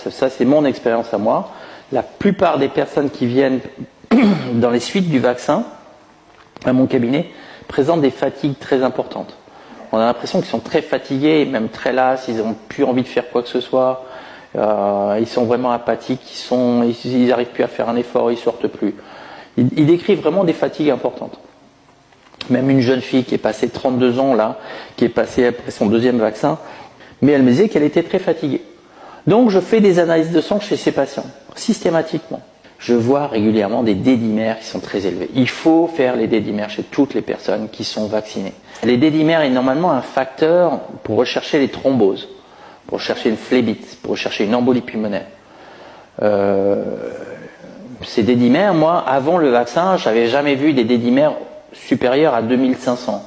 ça c'est mon expérience à moi, la plupart des personnes qui viennent dans les suites du vaccin à mon cabinet présentent des fatigues très importantes. On a l'impression qu'ils sont très fatigués, même très las, ils n'ont plus envie de faire quoi que ce soit, ils sont vraiment apathiques, ils n'arrivent plus à faire un effort, ils sortent plus. Ils décrivent vraiment des fatigues importantes. Même une jeune fille qui est passée 32 ans là, qui est passée après son deuxième vaccin, mais elle me disait qu'elle était très fatiguée. Donc je fais des analyses de sang chez ces patients, systématiquement. Je vois régulièrement des D-dimères qui sont très élevés. Il faut faire les D-dimères chez toutes les personnes qui sont vaccinées. Les D-dimères est normalement un facteur pour rechercher les thromboses, pour rechercher une phlébite, pour rechercher une embolie pulmonaire. Ces D-dimères, moi, avant le vaccin, j'avais jamais vu des D-dimères supérieurs à 2500.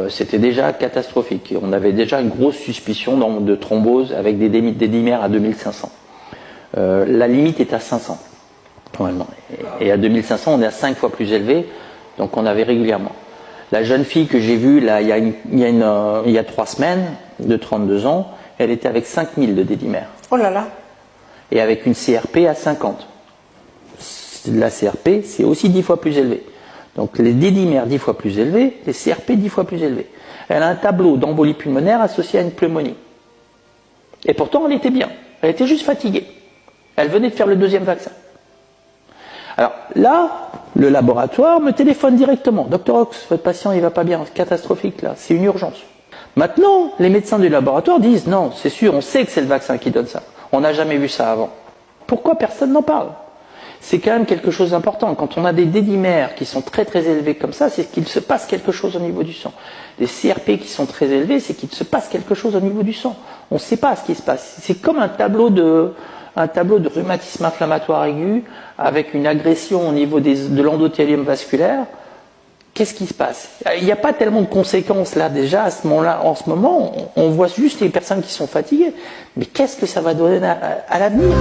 C'était déjà catastrophique. On avait déjà une grosse suspicion de thrombose avec des D-dimères à 2500. La limite est à 500. Normalement. Et à 2500, on est à 5 fois plus élevé, donc on avait régulièrement. La jeune fille que j'ai vue là, il y a 3 semaines, de 32 ans, elle était avec 5000 de D-dimères. Oh là là. Et avec une CRP à 50. La CRP, c'est aussi 10 fois plus élevé. Donc les D-dimères 10 fois plus élevés, les CRP 10 fois plus élevés. Elle a un tableau d'embolie pulmonaire associé à une pneumonie. Et pourtant, elle était bien. Elle était juste fatiguée. Elle venait de faire le deuxième vaccin. Alors là, le laboratoire me téléphone directement. Docteur Ox, votre patient il va pas bien, c'est catastrophique là, c'est une urgence. Maintenant, les médecins du laboratoire disent non, c'est sûr, on sait que c'est le vaccin qui donne ça. On n'a jamais vu ça avant. Pourquoi personne n'en parle? C'est quand même quelque chose d'important. Quand on a des D-dimères qui sont très très élevés comme ça, c'est qu'il se passe quelque chose au niveau du sang. Des CRP qui sont très élevés, c'est qu'il se passe quelque chose au niveau du sang. On ne sait pas ce qui se passe. C'est comme un tableau de rhumatisme inflammatoire aigu avec une agression au niveau de l'endothélium vasculaire. Qu'est-ce qui se passe? Il n'y a pas tellement de conséquences là déjà à ce moment-là. En ce moment, on voit juste les personnes qui sont fatiguées. Mais qu'est-ce que ça va donner à l'avenir?